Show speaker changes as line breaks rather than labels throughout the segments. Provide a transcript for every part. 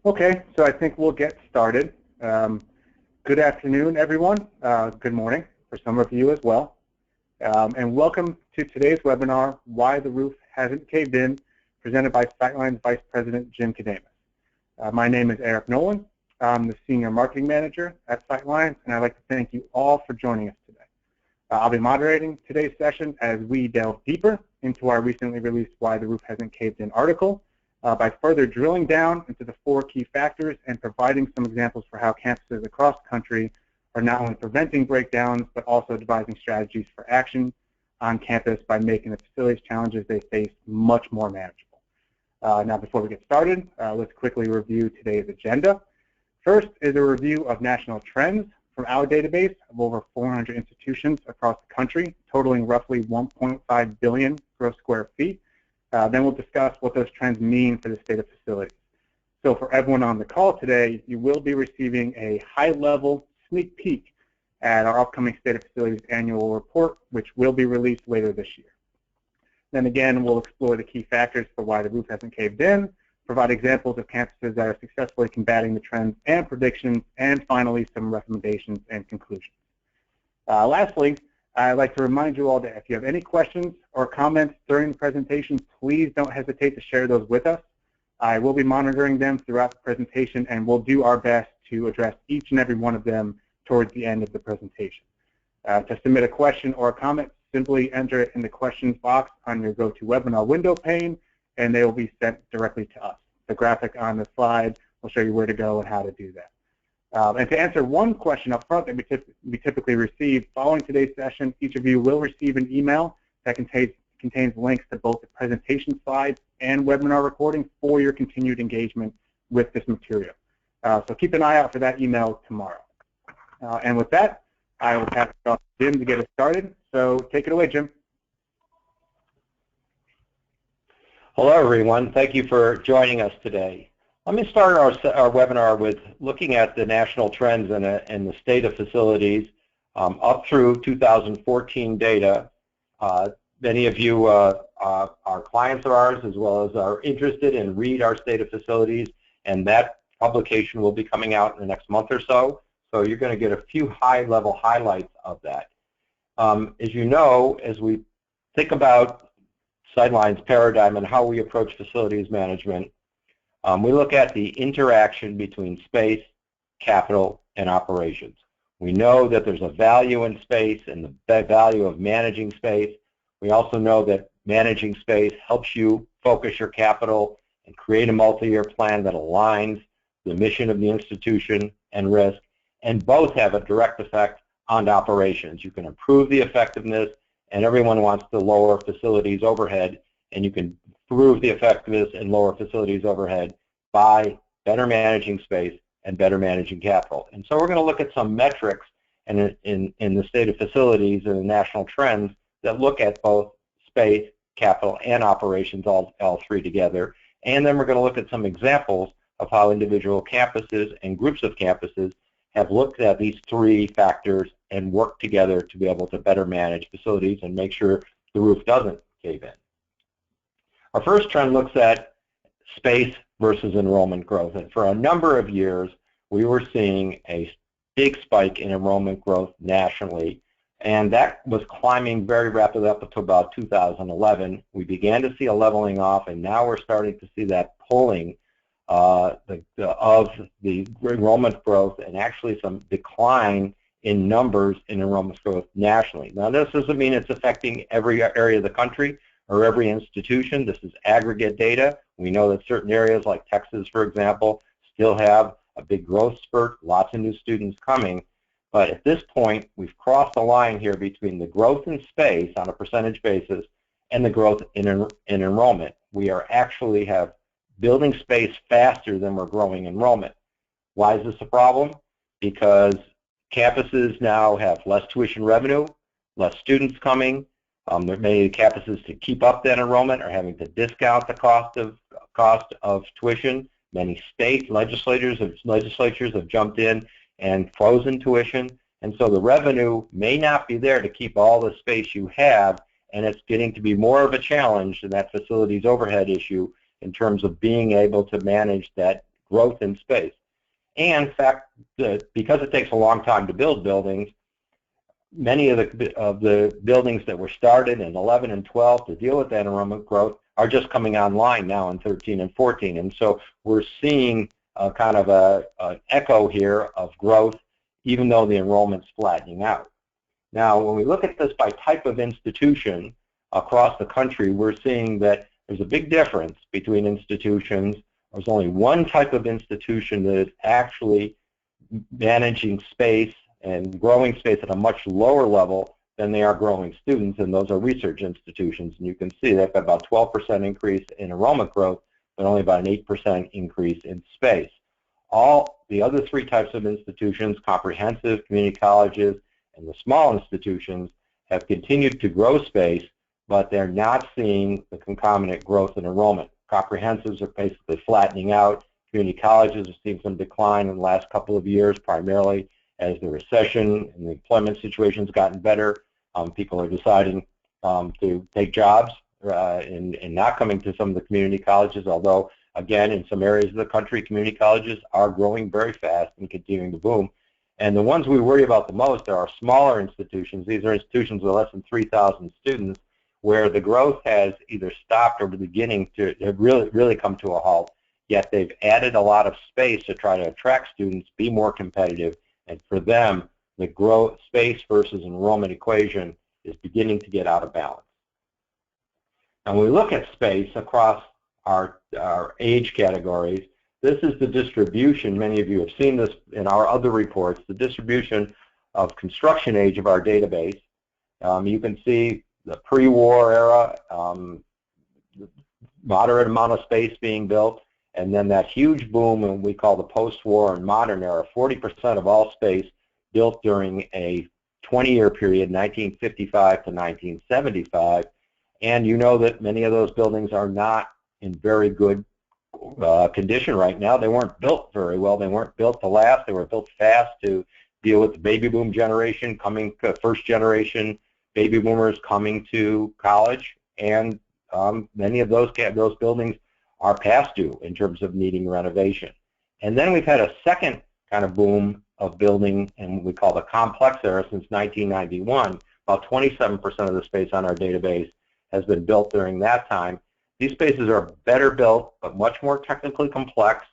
Okay, so I think we'll get started. Good afternoon, everyone. Good morning for some of you as well. And welcome to today's webinar, Why the Roof Hasn't Caved In, presented by Sightline's Vice President, Jim Kademas. My name is Eric Nolan. I'm the Senior Marketing Manager at Sightline, and I'd like to thank you all for joining us today. I'll be moderating today's session as we delve deeper into our recently released Why the Roof Hasn't Caved In article, by further drilling down into the 4 key factors and providing some examples for how campuses across the country are not only preventing breakdowns, but also devising strategies for action on campus by making the facilities challenges they face much more manageable. Now, before we get started, let's quickly review today's agenda. First is a review of national trends from our database of over 400 institutions across the country, totaling roughly 1.5 billion gross square feet. Then we'll discuss what those trends mean for the state of facilities. So for everyone on the call today, you will be receiving a high-level sneak peek at our upcoming State of Facilities annual report, which will be released later this year. Then again, we'll explore the key factors for why the roof hasn't caved in, provide examples of campuses that are successfully combating the trends and predictions, and finally, some recommendations and conclusions. Lastly, I'd like to remind you all that if you have any questions or comments during the presentation, please don't hesitate to share those with us. I will be monitoring them throughout the presentation, and we'll do our best to address each and every one of them towards the end of the presentation. To submit a question or a comment, simply enter it in the questions box on your GoToWebinar window pane, and they will be sent directly to us. The graphic on the slide will show you where to go and how to do that. And to answer one question up front that we typically receive following today's session, each of you will receive an email that contains links to both the presentation slides and webinar recording for your continued engagement with this material. So keep an eye out for that email tomorrow. And with that, I will pass it off to Jim to get us started. So take it away, Jim.
Hello, everyone. Thank you for joining us today. Let me start our webinar with looking at the national trends in the state of facilities up through 2014 data. Many of you are clients of ours as well as are interested in read our state of facilities, and that publication will be coming out in the next month or so. So you're going to get a few high-level highlights of that. As you know, as we think about Sightline's paradigm and how we approach facilities management, we look at the interaction between space, capital, and operations. We know that there's a value in space and the value of managing space. We also know that managing space helps you focus your capital and create a multi-year plan that aligns the mission of the institution and risk, and both have a direct effect on operations. You can improve the effectiveness, and everyone wants to lower facilities overhead, and you can improve the effectiveness and lower facilities overhead by better managing space and better managing capital. And so we're going to look at some metrics in the state of facilities and the national trends that look at both space, capital, and operations, all 3 together. And then we're going to look at some examples of how individual campuses and groups of campuses have looked at these 3 factors and worked together to be able to better manage facilities and make sure the roof doesn't cave in. Our first trend looks at space versus enrollment growth. And for a number of years, we were seeing a big spike in enrollment growth nationally, and that was climbing very rapidly up until about 2011. We began to see a leveling off, and now we're starting to see that pulling of the enrollment growth and actually some decline in numbers in enrollment growth nationally. Now, this doesn't mean it's affecting every area of the country or every institution. This is aggregate data. We know that certain areas like Texas, for example, still have a big growth spurt, lots of new students coming. But at this point, we've crossed the line here between the growth in space on a percentage basis and the growth in enrollment. We are actually have building space faster than we're growing enrollment. Why is this a problem? Because campuses now have less tuition revenue, less students coming. Many campuses, to keep up that enrollment, are having to discount the cost of tuition. Many state legislatures have jumped in and frozen tuition, and so the revenue may not be there to keep all the space you have, and it's getting to be more of a challenge than that facilities overhead issue in terms of being able to manage that growth in space. And in fact, because it takes a long time to build buildings, many of the buildings that were started in 11 and 12 to deal with that enrollment growth are just coming online now in 13 and 14. And so we're seeing kind of an echo here of growth, even though the enrollment's flattening out. Now, when we look at this by type of institution across the country, we're seeing that there's a big difference between institutions. There's only one type of institution that is actually managing space and growing space at a much lower level than they are growing students, and those are research institutions. And you can see they've got about 12% increase in enrollment growth, but only about an 8% increase in space. All the other three types of institutions, comprehensive, community colleges, and the small institutions, have continued to grow space, but they're not seeing the concomitant growth in enrollment. Comprehensives are basically flattening out. Community colleges have seen some decline in the last couple of years, primarily as the recession and the employment situation's gotten better. People are deciding to take jobs and not coming to some of the community colleges, although, again, in some areas of the country, community colleges are growing very fast and continuing to boom. And the ones we worry about the most are our smaller institutions. These are institutions with less than 3,000 students, where the growth has either stopped or beginning to really come to a halt, yet they've added a lot of space to try to attract students, be more competitive, and for them, the growth space versus enrollment equation is beginning to get out of balance. And when we look at space across our age categories, this is the distribution. Many of you have seen this in our other reports, the distribution of construction age of our database. You can see the pre-war era, moderate amount of space being built, and then that huge boom in what we call the post-war and modern era, 40% of all space built during a 20-year period, 1955 to 1975, and you know that many of those buildings are not in very good condition right now. They weren't built very well. They weren't built to last. They were built fast to deal with the baby boom generation, coming to first generation baby boomers coming to college, and many of those buildings are past due in terms of needing renovation. And then we've had a second kind of boom of building in what we call the complex era since 1991. About 27% of the space on our database has been built during that time. These spaces are better built, but much more technically complex.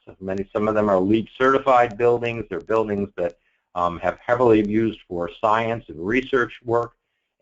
Some of them are LEED certified buildings. They're buildings that have heavily used for science and research work,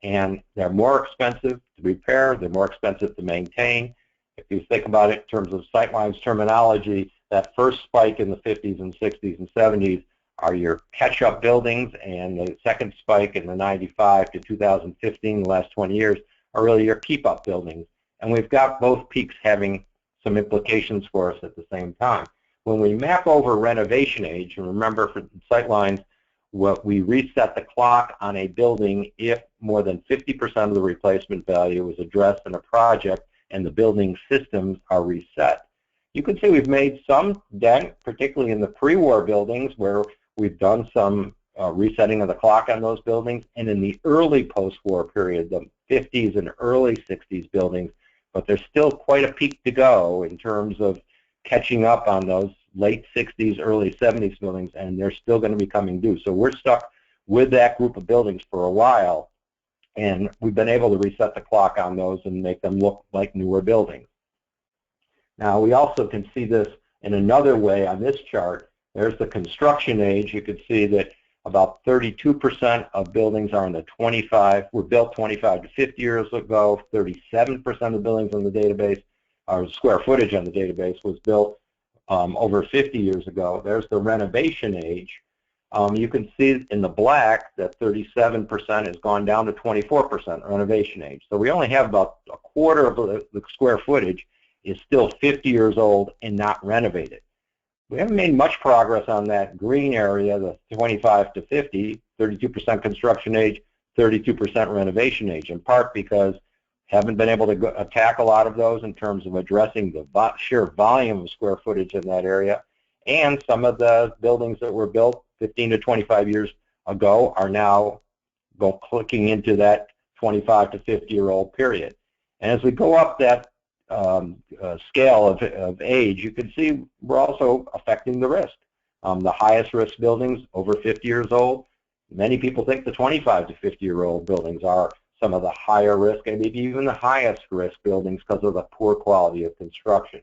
and they're more expensive to repair. They're more expensive to maintain. If you think about it in terms of Sightlines terminology, that first spike in the 50s and 60s and 70s are your catch-up buildings, and the second spike in the 95 to 2015, the last 20 years, are really your keep-up buildings. And we've got both peaks having some implications for us at the same time. When we map over renovation age, and remember for Sightlines, we reset the clock on a building if more than 50% of the replacement value was addressed in a project and the building systems are reset. You can see we've made some dent, particularly in the pre-war buildings, where we've done some resetting of the clock on those buildings, and in the early post-war period, the 50s and early 60s buildings, but there's still quite a peak to go in terms of catching up on those late 60s, early 70s buildings, and they're still going to be coming due. So we're stuck with that group of buildings for a while, and we've been able to reset the clock on those and make them look like newer buildings. Now, we also can see this in another way on this chart. There's the construction age. You can see that about 32% of buildings are in the were built 25 to 50 years ago. 37% of buildings on the database, or square footage on the database, was built over 50 years ago. There's the renovation age. You can see in the black that 37% has gone down to 24% renovation age. So we only have about a quarter of the square footage is still 50 years old and not renovated. We haven't made much progress on that green area, the 25 to 50, 32% construction age, 32% renovation age, in part because haven't been able to attack a lot of those in terms of addressing the sheer volume of square footage in that area. And some of the buildings that were built 15 to 25 years ago are now clicking into that 25 to 50-year-old period. And as we go up that scale of age, you can see we're also affecting the risk. The highest risk buildings over 50 years old, many people think the 25 to 50-year-old buildings are some of the higher risk and maybe even the highest risk buildings because of the poor quality of construction.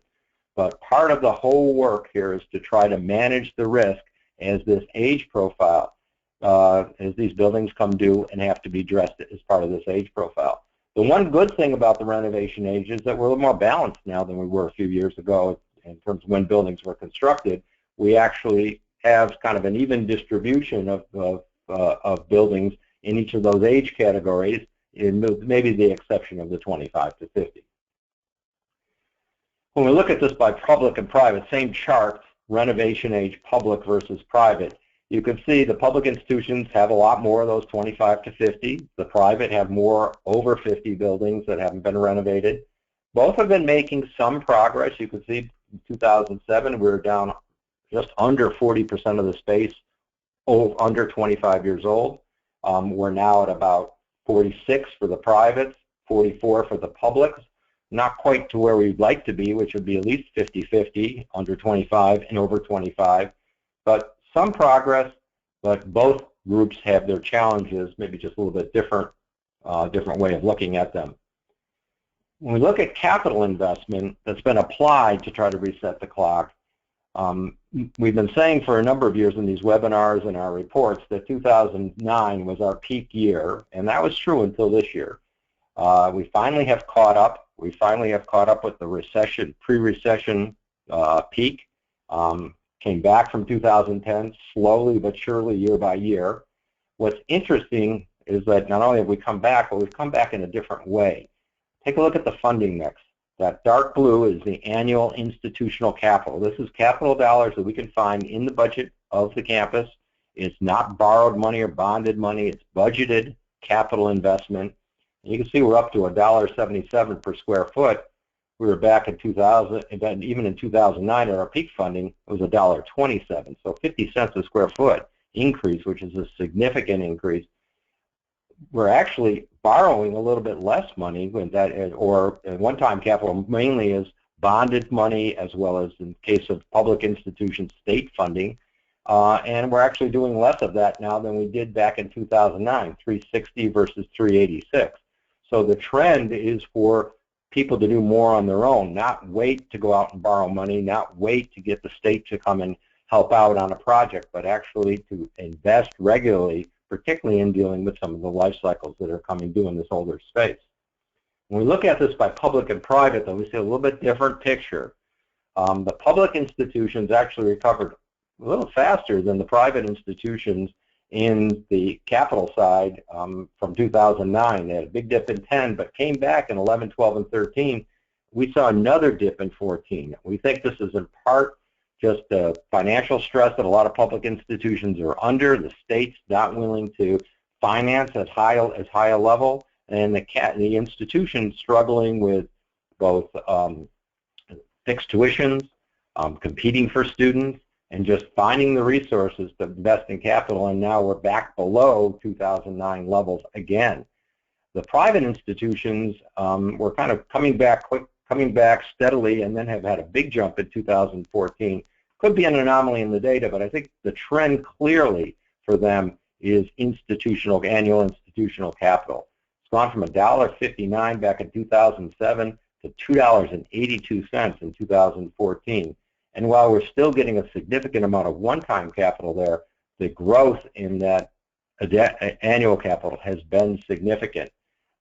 But part of the whole work here is to try to manage the risk as this age profile, as these buildings come due and have to be addressed as part of this age profile. The one good thing about the renovation age is that we're a little more balanced now than we were a few years ago in terms of when buildings were constructed. We actually have kind of an even distribution of buildings in each of those age categories, maybe the exception of the 25 to 50. When we look at this by public and private, same chart, renovation age public versus private, you can see the public institutions have a lot more of those 25 to 50. The private have more over 50 buildings that haven't been renovated. Both have been making some progress. You can see in 2007 we were down just under 40% of the space under 25 years old. We're now at about 46 for the privates, 44 for the publics. Not quite to where we'd like to be, which would be at least 50-50, under 25 and over 25. But some progress, but both groups have their challenges, maybe just a little bit different way of looking at them. When we look at capital investment that's been applied to try to reset the clock, we've been saying for a number of years in these webinars and our reports that 2009 was our peak year, and that was true until this year. We finally have caught up. We finally have caught up with the recession, pre-recession peak. Came back from 2010 slowly but surely year by year. What's interesting is that not only have we come back, but we've come back in a different way. Take a look at the funding mix. That dark blue is the annual institutional capital. This is capital dollars that we can find in the budget of the campus. It's not borrowed money or bonded money. It's budgeted capital investment. And you can see we're up to $1.77 per square foot. We were back in 2000, and even in 2009 at our peak funding, it was $1.27. So 50 cents a square foot increase, which is a significant increase. We're actually borrowing a little bit less money when that, or one-time capital mainly is bonded money, as well as in case of public institutions, state funding. And we're actually doing less of that now than we did back in 2009, 360 versus 386. So the trend is for people to do more on their own, not wait to go out and borrow money, not wait to get the state to come and help out on a project, but actually to invest regularly, particularly in dealing with some of the life cycles that are coming due in this older space. When we look at this by public and private, though, we see a little bit different picture. The public institutions actually recovered a little faster than the private institutions in the capital side from 2009. They had a big dip in 10, but came back in 11, 12, and 13. We saw another dip in 14. We think this is in part just the financial stress that a lot of public institutions are under, the state's not willing to finance as high a level, and the institutions struggling with both fixed tuitions, competing for students, and just finding the resources to invest in capital, and now we're back below 2009 levels again. The private institutions were kind of coming back steadily, and then have had a big jump in 2014. Could be an anomaly in the data, but I think the trend clearly for them is annual institutional capital. It's gone from $1.59 back in 2007 to $2.82 in 2014. And while we're still getting a significant amount of one-time capital there, the growth in that annual capital has been significant.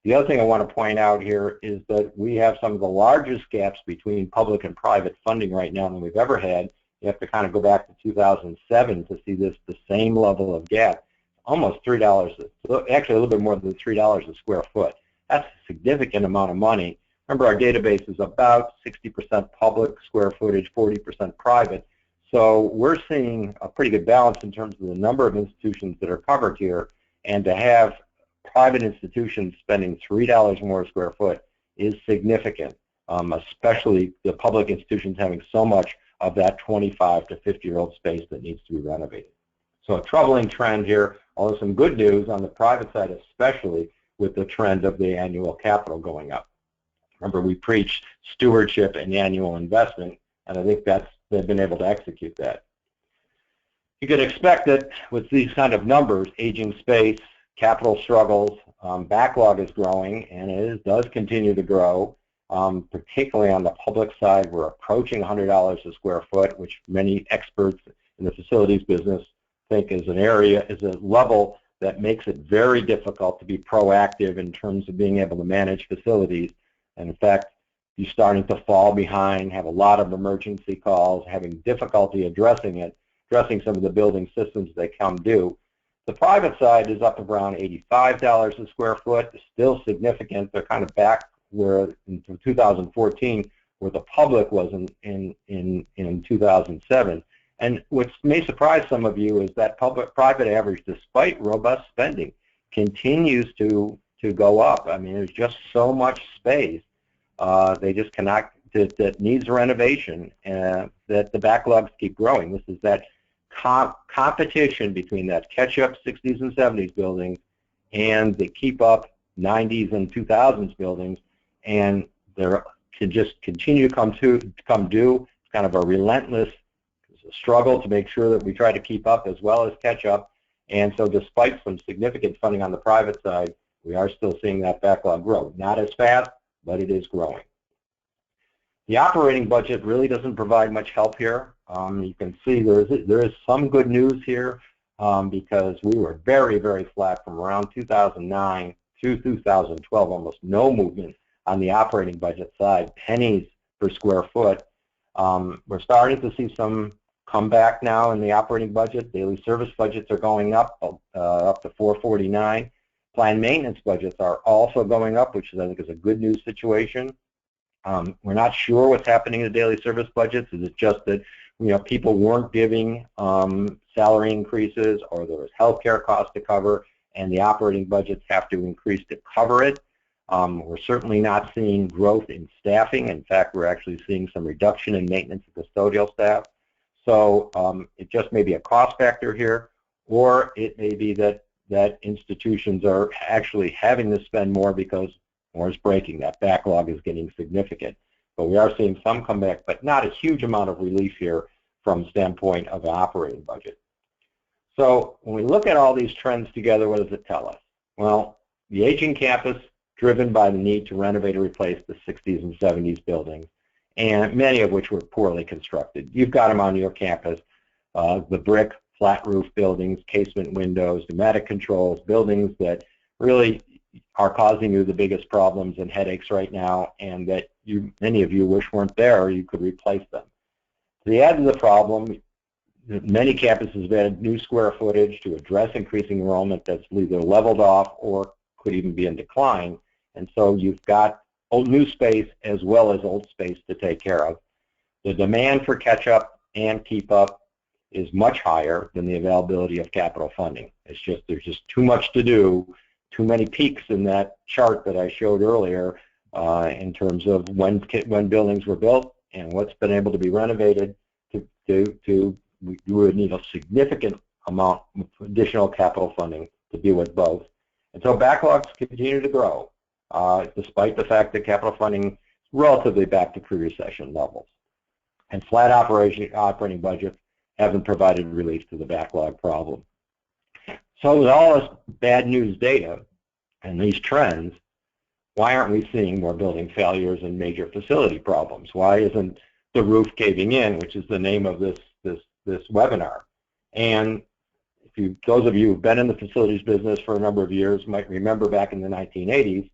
The other thing I want to point out here is that we have some of the largest gaps between public and private funding right now than we've ever had. You have to kind of go back to 2007 to see the same level of gap. Almost $3, actually a little bit more than $3 a square foot. That's a significant amount of money. Remember, our database is about 60% public square footage, 40% private. So we're seeing a pretty good balance in terms of the number of institutions that are covered here, and to have private institutions spending $3 more a square foot is significant, especially the public institutions having so much of that 25 to 50-year-old space that needs to be renovated. So a troubling trend here, although some good news on the private side, especially with the trend of the annual capital going up. Remember, we preach stewardship and annual investment, and I think they've been able to execute that. You could expect that with these kind of numbers, aging space, capital struggles, backlog is growing, and it does continue to grow, particularly on the public side. We're approaching $100 a square foot, which many experts in the facilities business think is a level that makes it very difficult to be proactive in terms of being able to manage facilities. And in fact, you're starting to fall behind, have a lot of emergency calls, having difficulty addressing some of the building systems that come due. The private side is up around $85 a square foot. It's still significant. They're kind of back where in 2014, where the public was in 2007. And what may surprise some of you is that public-private average, despite robust spending, continues to go up. I mean, there's just so much space. They just cannot, that needs renovation, that the backlogs keep growing. This is that competition between that catch-up 60s and 70s buildings and the keep-up 90s and 2000s buildings, and they're can just continue to come due. It's kind of a relentless struggle to make sure that we try to keep up as well as catch up. And so despite some significant funding on the private side, we are still seeing that backlog grow. Not as fast, but it is growing. The operating budget really doesn't provide much help here. You can see there is some good news here because we were very, very flat from around 2009 to 2012, almost no movement on the operating budget side, pennies per square foot. We're starting to see some comeback now in the operating budget. Daily service budgets are going up to $449. Planned maintenance budgets are also going up, which I think is a good news situation. We're not sure what's happening in the daily service budgets. Is it just that people weren't giving salary increases, or there was health care costs to cover, and the operating budgets have to increase to cover it? We're certainly not seeing growth in staffing. In fact, we're actually seeing some reduction in maintenance and custodial staff. So it just may be a cost factor here, or it may be that institutions are actually having to spend more because more is breaking. That backlog is getting significant. But we are seeing some comeback, but not a huge amount of relief here from the standpoint of an operating budget. So when we look at all these trends together, what does it tell us? Well, the aging campus, driven by the need to renovate or replace the 60s and 70s buildings, and many of which were poorly constructed. You've got them on your campus, the brick, flat roof buildings, casement windows, pneumatic controls, buildings that really are causing you the biggest problems and headaches right now, and that many of you wish weren't there, or you could replace them. To the add to the problem, many campuses have added new square footage to address increasing enrollment that's either leveled off or could even be in decline, and so you've got new space as well as old space to take care of. The demand for catch-up and keep-up is much higher than the availability of capital funding. There's just too much to do, too many peaks in that chart that I showed earlier in terms of when buildings were built and what's been able to be renovated. We would need a significant amount of additional capital funding to deal with both. And so backlogs continue to grow, despite the fact that capital funding is relatively back to pre-recession levels. And flat operating budgets haven't provided relief to the backlog problem. So with all this bad news data and these trends, why aren't we seeing more building failures and major facility problems? Why isn't the roof caving in, which is the name of this webinar? And those of you who've been in the facilities business for a number of years might remember back in the 1980s,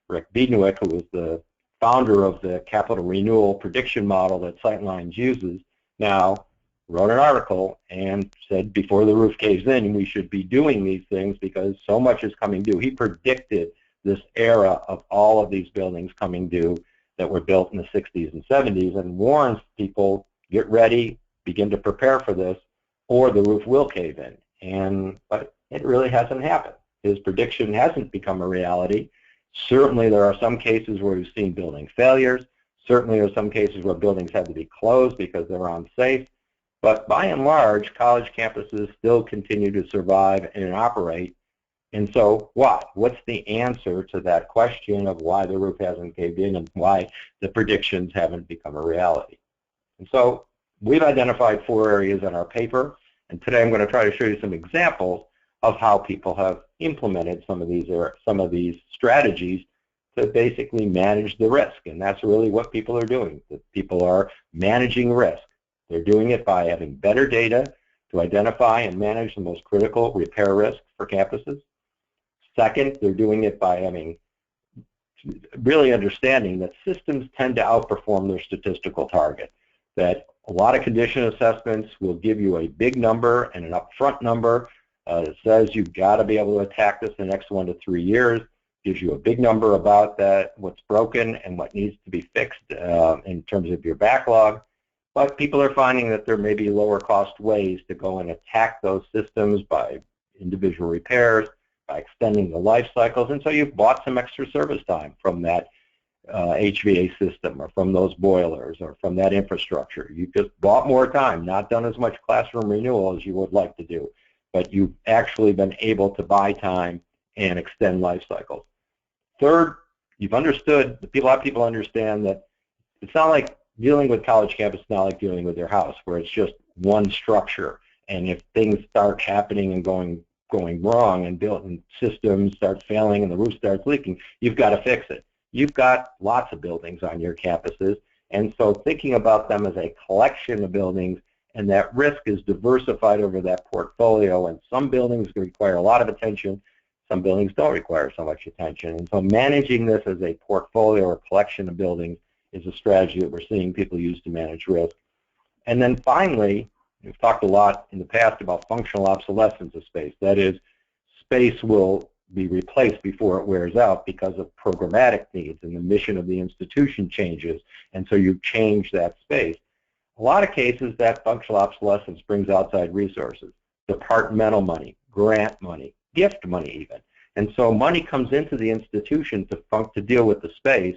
Rick Biedenweg, who was the founder of the capital renewal prediction model that Sightlines uses now, wrote an article and said before the roof caves in, we should be doing these things because so much is coming due. He predicted this era of all of these buildings coming due that were built in the 60s and 70s and warns people, get ready, begin to prepare for this, or the roof will cave in. But it really hasn't happened. His prediction hasn't become a reality. Certainly there are some cases where we've seen building failures. Certainly there are some cases where buildings had to be closed because they're unsafe. But by and large, college campuses still continue to survive and operate And so why? What's the answer to that question of why the roof hasn't caved in and why the predictions haven't become a reality? And so we've identified 4 areas in our paper, and today I'm going to try to show you some examples of how people have implemented some of these strategies to basically manage the risk. And that's really what people are doing. People are managing risk. They're doing it by having better data to identify and manage the most critical repair risks for campuses. Second, they're doing it by really understanding that systems tend to outperform their statistical target, that a lot of condition assessments will give you a big number and an upfront number that says you've got to be able to attack this in the next 1 to 3 years, gives you a big number about that, what's broken and what needs to be fixed in terms of your backlog. But people are finding that there may be lower cost ways to go and attack those systems by individual repairs, by extending the life cycles, and so you've bought some extra service time from that HVA system or from those boilers or from that infrastructure. You just bought more time, not done as much classroom renewal as you would like to do, but you've actually been able to buy time and extend life cycles. Third, you've understood, a lot of people understand that it's not like dealing with college campus, not like dealing with their house, where it's just one structure, and if things start happening and going wrong and built-in systems start failing and the roof starts leaking, you've got to fix it. You've got lots of buildings on your campuses, and so thinking about them as a collection of buildings, and that risk is diversified over that portfolio, and some buildings require a lot of attention, some buildings don't require so much attention, and so managing this as a portfolio or collection of buildings is a strategy that we're seeing people use to manage risk. And then finally, we've talked a lot in the past about functional obsolescence of space. That is, space will be replaced before it wears out because of programmatic needs and the mission of the institution changes, and so you change that space. A lot of cases, that functional obsolescence brings outside resources, departmental money, grant money, gift money even. And so money comes into the institution to deal with the space,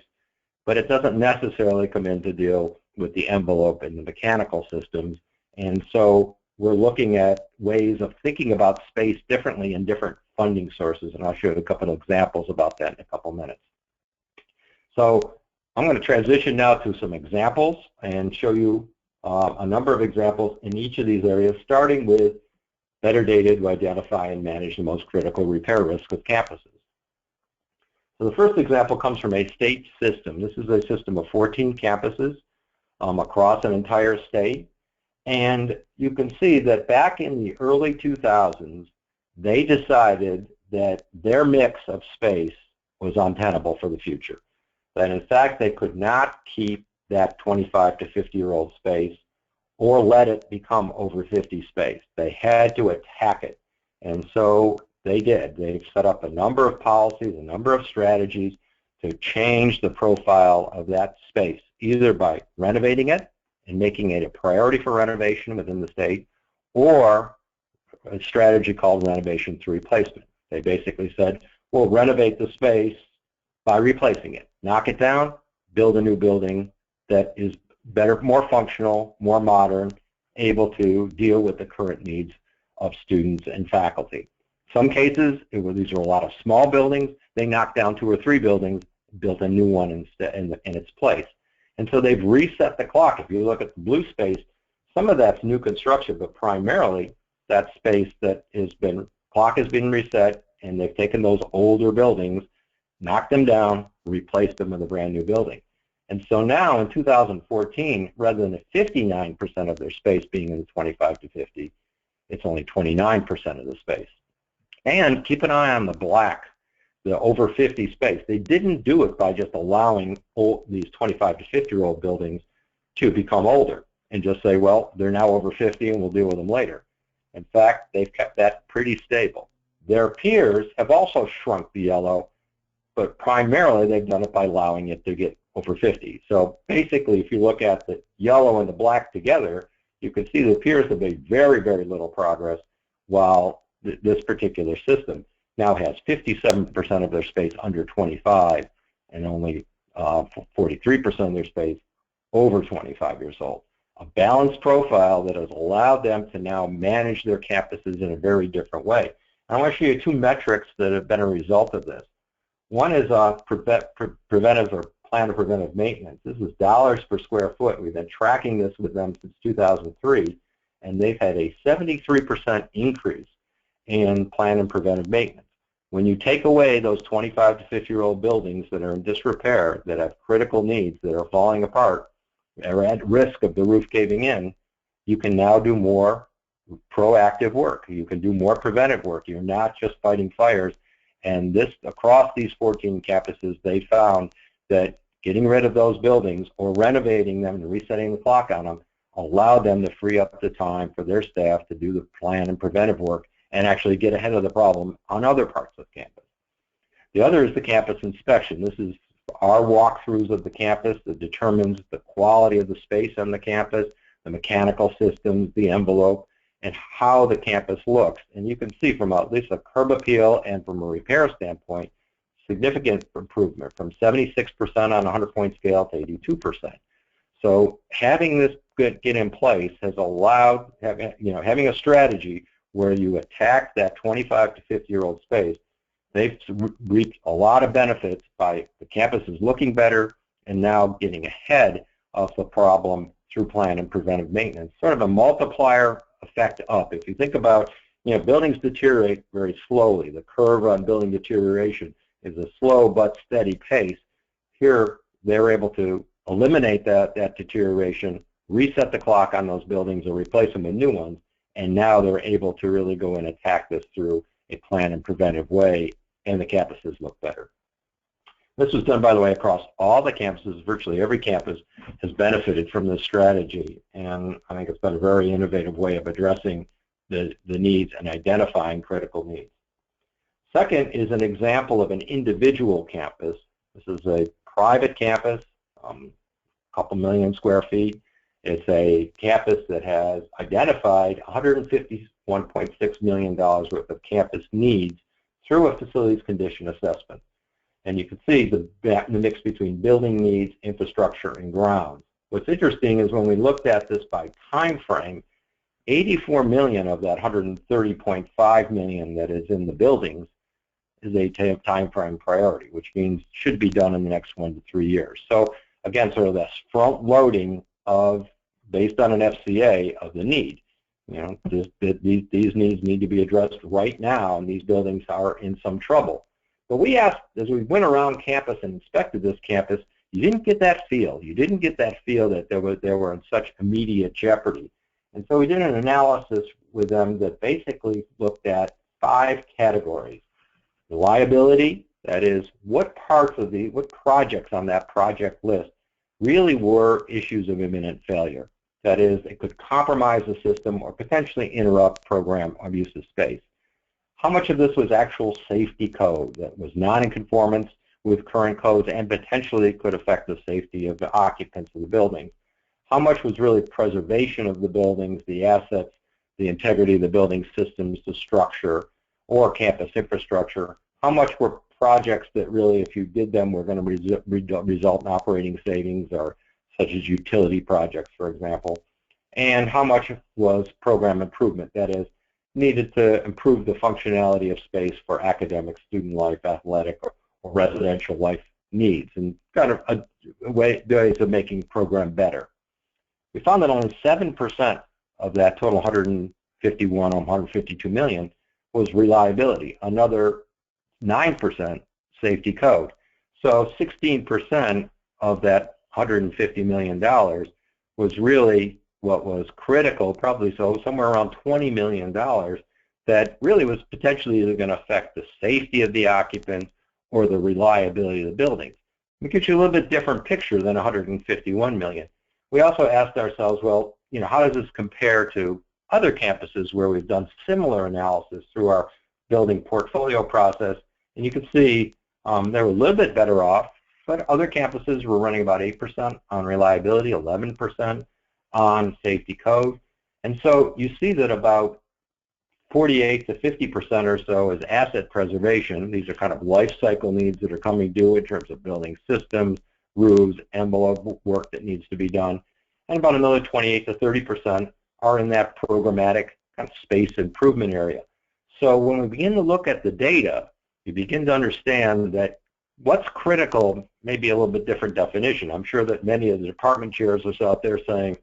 but it doesn't necessarily come in to deal with the envelope and the mechanical systems. And so we're looking at ways of thinking about space differently in different funding sources, and I'll show you a couple of examples about that in a couple minutes. So I'm going to transition now to some examples and show you a number of examples in each of these areas, starting with better data to identify and manage the most critical repair risks of campuses. So the first example comes from a state system. This is a system of 14 campuses across an entire state. And you can see that back in the early 2000s, they decided that their mix of space was untenable for the future. That in fact, they could not keep that 25 to 50-year-old space or let it become over 50 space. They had to attack it. And so they did. They've set up a number of policies, a number of strategies to change the profile of that space, either by renovating it and making it a priority for renovation within the state, or a strategy called renovation through replacement. They basically said, we'll renovate the space by replacing it. Knock it down, build a new building that is better, more functional, more modern, able to deal with the current needs of students and faculty. Some cases, these are a lot of small buildings. They knocked down 2 or 3 buildings, built a new one in its place. And so they've reset the clock. If you look at the blue space, some of that's new construction, but primarily that space that clock has been reset, and they've taken those older buildings, knocked them down, replaced them with a brand new building. And so now in 2014, rather than 59% of their space being in the 25 to 50, it's only 29% of the space. And keep an eye on the black, the over 50 space. They didn't do it by just allowing these 25 to 50-year-old buildings to become older and just say, well, they're now over 50 and we'll deal with them later. In fact, they've kept that pretty stable. Their peers have also shrunk the yellow, but primarily they've done it by allowing it to get over 50. So basically, if you look at the yellow and the black together, you can see the peers have made very, very little progress, while this particular system now has 57% of their space under 25 and only 43% of their space over 25 years old. A balanced profile that has allowed them to now manage their campuses in a very different way. I want to show you two metrics that have been a result of this. One is preventive or plan of preventive maintenance. This is dollars per square foot. We've been tracking this with them since 2003, and they've had a 73% increase in plan and preventive maintenance. When you take away those 25 to 50-year-old buildings that are in disrepair, that have critical needs, that are falling apart, are at risk of the roof caving in, you can now do more proactive work. You can do more preventive work. You're not just fighting fires. And this, across these 14 campuses, they found that getting rid of those buildings or renovating them and resetting the clock on them allowed them to free up the time for their staff to do the plan and preventive work and actually get ahead of the problem on other parts of campus. The other is the campus inspection. This is our walkthroughs of the campus that determines the quality of the space on the campus, the mechanical systems, the envelope, and how the campus looks. And you can see from at least a curb appeal and from a repair standpoint, significant improvement from 76% on a 100-point scale to 82%. So having this get in place has allowed, having a strategy where you attack that 25 to 50-year-old space. They've reaped a lot of benefits by the campuses looking better and now getting ahead of the problem through plan and preventive maintenance. Sort of a multiplier effect up. If you think about, buildings deteriorate very slowly. The curve on building deterioration is a slow but steady pace. Here, they're able to eliminate that deterioration, reset the clock on those buildings or replace them with new ones, and now they're able to really go and attack this through a plan and preventive way, and the campuses look better. This was done, by the way, across all the campuses. Virtually every campus has benefited from this strategy, and I think it's been a very innovative way of addressing the needs and identifying critical needs. Second is an example of an individual campus. This is a private campus, a couple million square feet. It's a campus that has identified $151.6 million worth of campus needs through a facilities condition assessment. And you can see the mix between building needs, infrastructure, and grounds. What's interesting is when we looked at this by time frame, 84 million of that 130.5 million that is in the buildings is a time frame priority, which means should be done in the next 1 to 3 years. So again, sort of that front loading of, based on an FCA, of the need. These needs need to be addressed right now, and these buildings are in some trouble. But we asked, as we went around campus and inspected this campus, you didn't get that feel. You didn't get that feel that they were in such immediate jeopardy. And so we did an analysis with them that basically looked at 5 categories. Reliability, that is, what projects on that project list really were issues of imminent failure. That is, it could compromise the system or potentially interrupt program of use of space. How much of this was actual safety code that was not in conformance with current codes and potentially could affect the safety of the occupants of the building? How much was really preservation of the buildings, the assets, the integrity of the building systems, the structure, or campus infrastructure? How much were projects that really, if you did them, were going to result in operating savings, or such as utility projects, for example? And how much was program improvement, that is, needed to improve the functionality of space for academic, student life, athletic, or residential life needs, and kind of ways of making program better. We found that only 7% of that total 151 or 152 million was reliability. Another 9% safety code. So 16% of that $150 million was really what was critical, probably somewhere around $20 million, that really was potentially either going to affect the safety of the occupants or the reliability of the buildings. It gives you a little bit different picture than 151 million. We also asked ourselves, well, how does this compare to other campuses where we've done similar analysis through our building portfolio process? And you can see they were a little bit better off, but other campuses were running about 8% on reliability, 11% on safety code. And so you see that about 48 to 50% or so is asset preservation. These are kind of life cycle needs that are coming due in terms of building systems, roofs, envelope work that needs to be done. And about another 28 to 30% are in that programmatic kind of space improvement area. So when we begin to look at the data, you begin to understand that what's critical may be a little bit different definition. I'm sure that many of the department chairs are out there saying,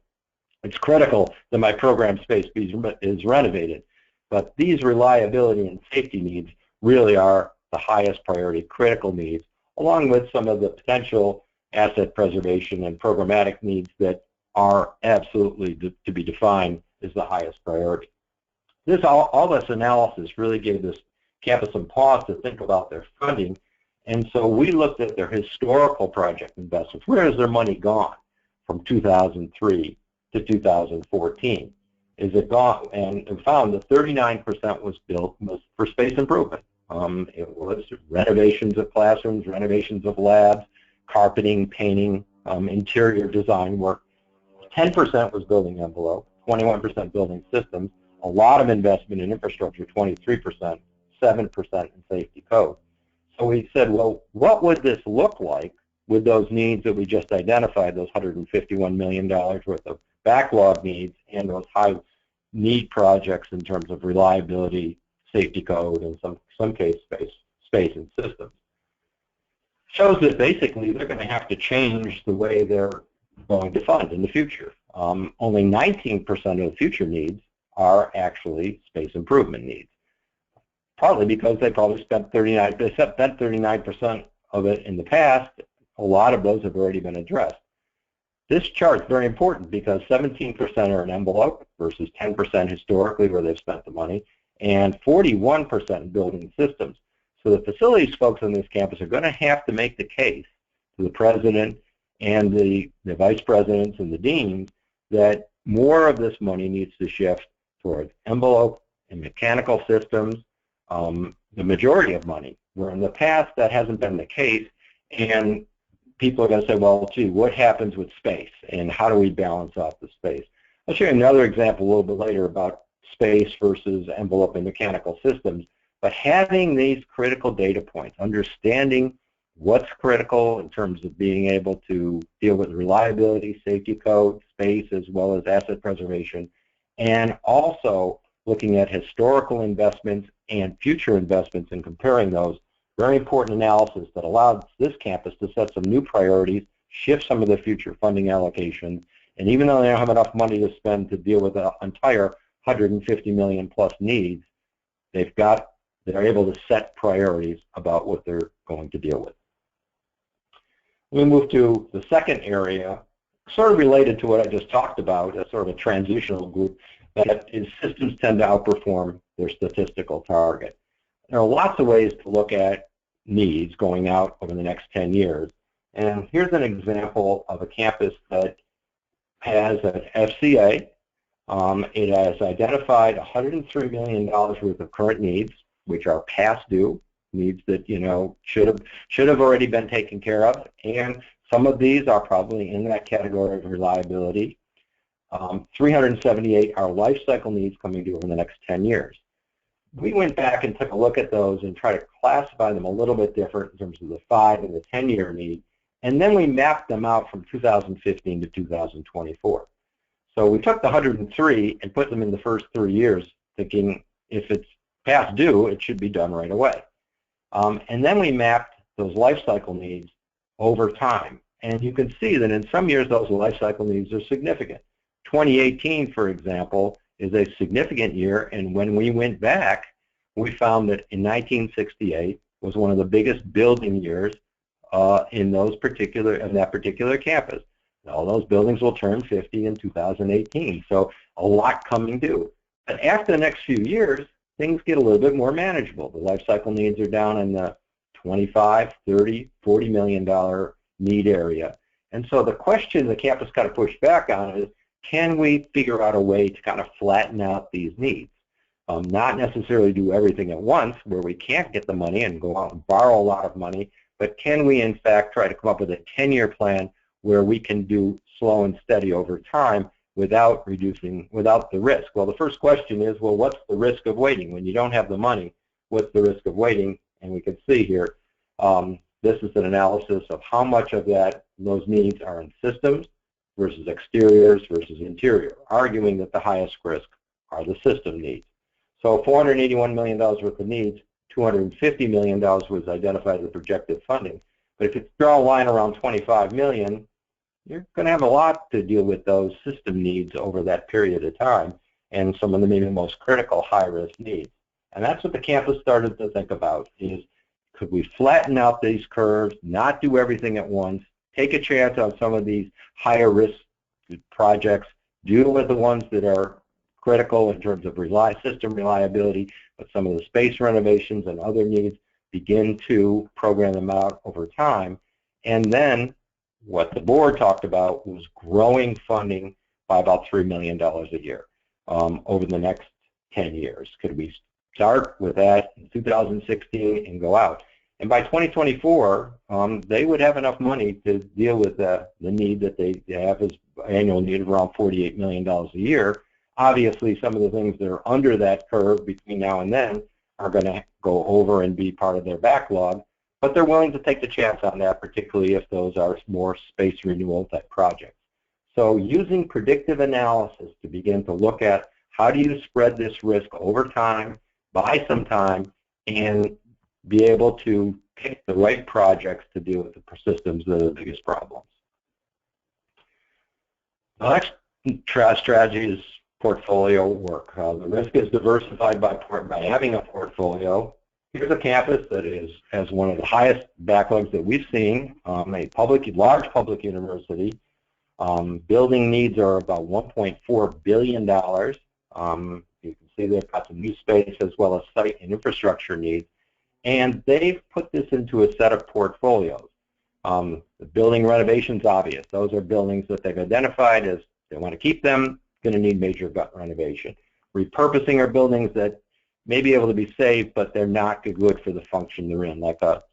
it's critical that my program space is renovated. But these reliability and safety needs really are the highest priority critical needs, along with some of the potential asset preservation and programmatic needs that are absolutely to be defined as the highest priority. All this analysis really gave this campus some pause to think about their funding, and so we looked at their historical project investments. Where has their money gone from 2003 to 2014? Is it gone? And found that 39% was for space improvement. It was renovations of classrooms, renovations of labs, carpeting, painting, interior design work. 10% was building envelope, 21% building systems, a lot of investment in infrastructure, 23%, 7% in safety code. So we said, well, what would this look like with those needs that we just identified, those $151 million worth of backlog needs and those high need projects in terms of reliability, safety code, and some case space and systems? Shows that basically they're going to have to change the way they're going to fund in the future. Only 19% of the future needs are actually space improvement needs, partly because they probably spent 39% of it in the past. A lot of those have already been addressed. This chart is very important because 17% are in envelope versus 10% historically where they've spent the money, and 41% in building systems. So the facilities folks on this campus are going to have to make the case to the president and the vice presidents and the deans that more of this money needs to shift towards envelope and mechanical systems, the majority of money, where in the past that hasn't been the case, and people are going to say, well, gee, what happens with space, and how do we balance out the space? I'll show you another example a little bit later about space versus envelope and mechanical systems, but having these critical data points, understanding what's critical in terms of being able to deal with reliability, safety code, space, as well as asset preservation, and also looking at historical investments and future investments and comparing those. Very important analysis that allowed this campus to set some new priorities, shift some of the future funding allocations, and even though they don't have enough money to spend to deal with the entire 150 million plus needs, they're able to set priorities about what they're going to deal with. We move to the second area, sort of related to what I just talked about, as sort of a transitional group, that is systems tend to outperform their statistical target. There are lots of ways to look at needs going out over the next 10 years. And here's an example of a campus that has an FCA. It has identified $103 million worth of current needs, which are past due, needs that should have already been taken care of, and some of these are probably in that category of reliability. 378 are life cycle needs coming due over the next 10 years. We went back and took a look at those and tried to classify them a little bit different in terms of the 5 and the 10-year need, and then we mapped them out from 2015 to 2024. So we took the 103 and put them in the first 3 years, thinking if it's past due, it should be done right away. And then we mapped those life cycle needs over time. And you can see that in some years those life cycle needs are significant. 2018, for example, is a significant year, and when we went back, we found that in 1968 was one of the biggest building years in that particular campus. All those buildings will turn 50 in 2018, so a lot coming due. But after the next few years, things get a little bit more manageable. The life cycle needs are down in the $25, $30, $40 million need area. And so the question the campus kind of pushed back on is, can we figure out a way to kind of flatten out these needs? Not necessarily do everything at once where we can't get the money and go out and borrow a lot of money, but can we in fact try to come up with a 10-year plan where we can do slow and steady over time without the risk? Well, the first question is, well, what's the risk of waiting? When you don't have the money, what's the risk of waiting? And we can see here, this is an analysis of how much of those needs are in systems versus exteriors versus interior, arguing that the highest risk are the system needs. So $481 million worth of needs, $250 million was identified as projected funding. But if you draw a line around 25 million, you're going to have a lot to deal with those system needs over that period of time, and some of the maybe most critical high-risk needs. And that's what the campus started to think about, is could we flatten out these curves, not do everything at once, take a chance on some of these higher risk projects, deal with the ones that are critical in terms of system reliability, but some of the space renovations and other needs, begin to program them out over time. And then what the board talked about was growing funding by about $3 million a year over the next 10 years. Could we start with that in 2016 and go out? And by 2024, they would have enough money to deal with the need that they have as annual need of around $48 million a year. Obviously, some of the things that are under that curve between now and then are going to go over and be part of their backlog, but they're willing to take the chance on that, particularly if those are more space renewal type projects. So using predictive analysis to begin to look at how do you spread this risk over time, buy some time, and be able to pick the right projects to deal with the systems that are the biggest problems. The next strategy is portfolio work. The risk is diversified by having a portfolio. Here's a campus that has one of the highest backlogs that we've seen, a large public university. Building needs are about $1.4 billion. You can see they've got some new space as well as site and infrastructure needs. And they've put this into a set of portfolios. The building renovation's obvious. Those are buildings that they've identified as they want to keep them, going to need major gut renovation. Repurposing are buildings that may be able to be saved, but they're not good for the function they're in, like a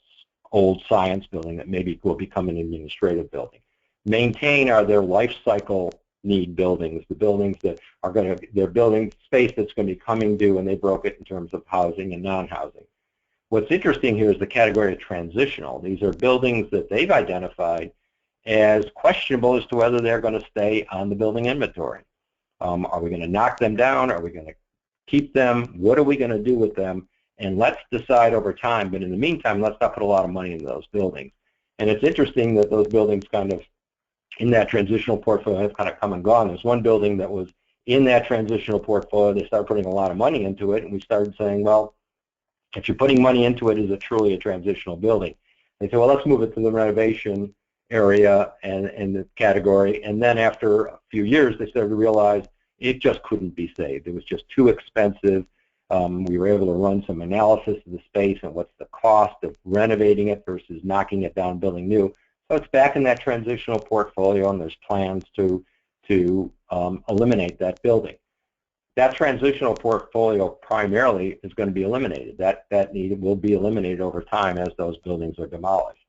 old science building that maybe will become an administrative building. Maintain are their life cycle need buildings, the buildings that are going to, they're building space that's going to be coming due, and they broke it in terms of housing and non-housing. What's interesting here is the category of transitional. These are buildings that they've identified as questionable as to whether they're going to stay on the building inventory. Are we going to knock them down? Are we going to keep them? What are we going to do with them? And let's decide over time, but in the meantime, let's not put a lot of money into those buildings. And it's interesting that those buildings kind of, in that transitional portfolio, have kind of come and gone. There's one building that was in that transitional portfolio. They started putting a lot of money into it, and we started saying, well, if you're putting money into it, is it truly a transitional building? They said, well, let's move it to the renovation area and the category. And then after a few years, they started to realize it just couldn't be saved. It was just too expensive. We were able to run some analysis of the space and what's the cost of renovating it versus knocking it down, building new. So it's back in that transitional portfolio, and there's plans to eliminate that building. That transitional portfolio primarily is going to be eliminated. That need will be eliminated over time as those buildings are demolished.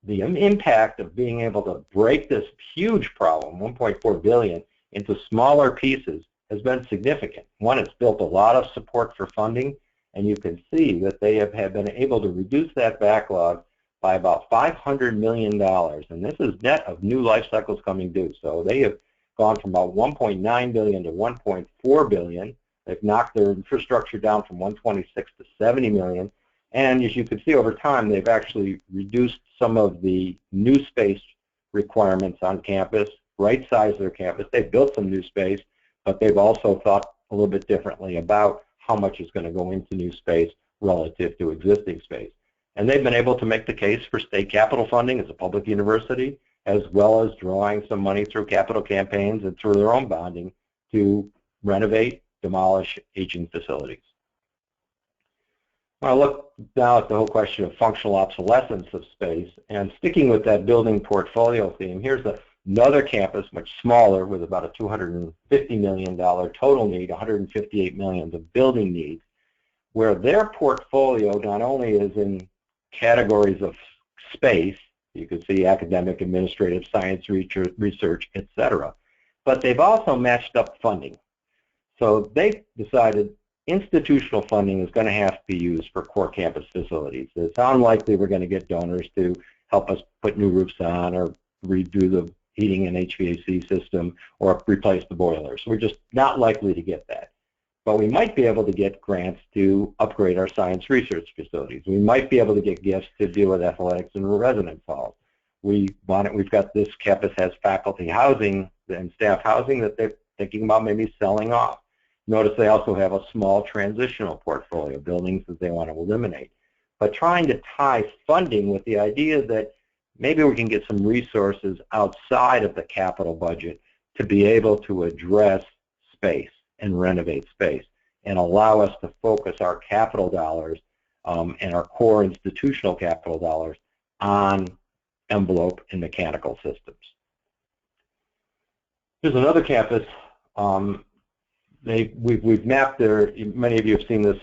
The impact of being able to break this huge problem, $1.4 billion, into smaller pieces has been significant. One, it's built a lot of support for funding, and you can see that they have been able to reduce that backlog by about $500 million, and this is net of new life cycles coming due. So they have gone from about $1.9 billion to $1.4 billion. They've knocked their infrastructure down from $126 to $70 million. And as you can see over time, they've actually reduced some of the new space requirements on campus, right-sized their campus. They've built some new space, but they've also thought a little bit differently about how much is going to go into new space relative to existing space. And they've been able to make the case for state capital funding as a public university, as well as drawing some money through capital campaigns and through their own bonding to renovate, demolish aging facilities. I look now at the whole question of functional obsolescence of space, and sticking with that building portfolio theme, here's another campus, much smaller, with about a $250 million total need, $158 million of building needs, where their portfolio not only is in categories of space, you can see academic, administrative, science research, etc., but they've also matched up funding. So they decided institutional funding is going to have to be used for core campus facilities. It's unlikely we're going to get donors to help us put new roofs on or redo the heating and HVAC system or replace the boilers. We're just not likely to get that. but we might be able to get grants to upgrade our science research facilities. We might be able to get gifts to deal with athletics and residence halls. We've got this campus has faculty housing and staff housing that they're thinking about maybe selling off. Notice they also have a small transitional portfolio, buildings that they want to eliminate. But trying to tie funding with the idea that maybe we can get some resources outside of the capital budget to be able to address space and renovate space and allow us to focus our capital dollars and our core institutional capital dollars on envelope and mechanical systems. Here's another campus. We've mapped there, many of you have seen this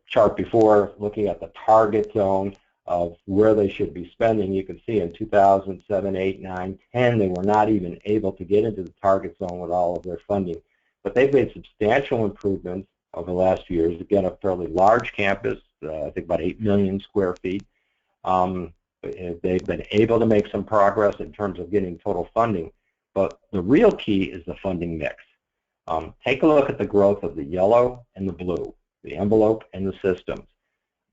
chart before, looking at the target zone of where they should be spending. You can see in 2007, 8, 9, 10, they were not even able to get into the target zone with all of their funding. But they've made substantial improvements over the last few years. Again, a fairly large campus, I think about 8 million square feet. They've been able to make some progress in terms of getting total funding. But the real key is the funding mix. Take a look at the growth of the yellow and the blue, the envelope and the systems.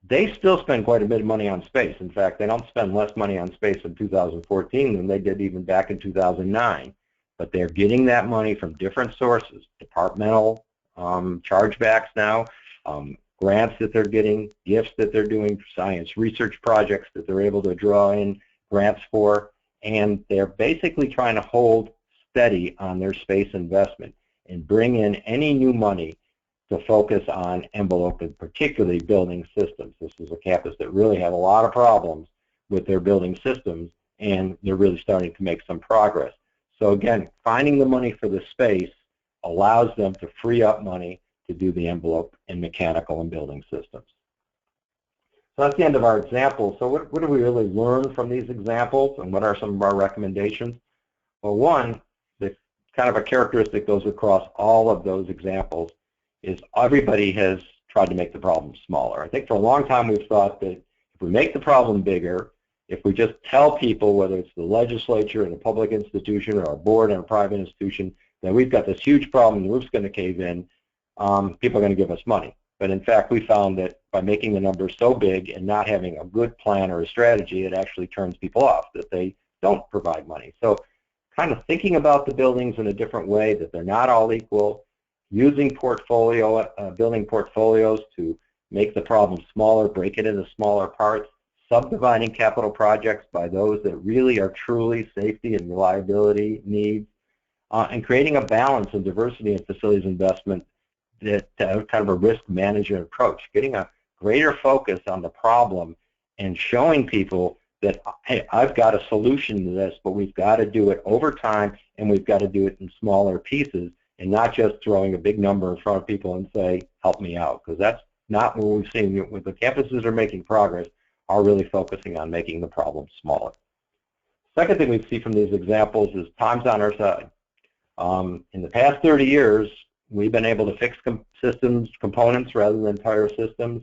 They still spend quite a bit of money on space. In fact, they don't spend less money on space in 2014 than they did even back in 2009. But they're getting that money from different sources, departmental chargebacks now, grants that they're getting, gifts that they're doing, science research projects that they're able to draw in grants for, and they're basically trying to hold steady on their space investment and bring in any new money to focus on envelope and particularly building systems. This is a campus that really had a lot of problems with their building systems, and they're really starting to make some progress. So again, finding the money for the space allows them to free up money to do the envelope and mechanical and building systems. So that's the end of our example. So what do we really learn from these examples, and what are some of our recommendations? Well, one, the kind of a characteristic goes across all of those examples is everybody has tried to make the problem smaller. I think for a long time we've thought that if we make the problem bigger, if we just tell people, whether it's the legislature and a public institution or a board and a private institution, that we've got this huge problem and the roof's going to cave in, people are going to give us money. But in fact, we found that by making the numbers so big and not having a good plan or a strategy, it actually turns people off, that they don't provide money. So kind of thinking about the buildings in a different way, that they're not all equal, using building portfolios to make the problem smaller, break it into smaller parts, subdividing capital projects by those that really are truly safety and reliability needs, and creating a balance and diversity in facilities investment, that kind of a risk management approach, getting a greater focus on the problem and showing people that, hey, I've got a solution to this, but we've got to do it over time and we've got to do it in smaller pieces and not just throwing a big number in front of people and say, help me out, because that's not what we've seen. With the campuses that are making progress are really focusing on making the problem smaller. Second thing we see from these examples is time's on our side. In the past 30 years, we've been able to fix systems, components rather than entire systems,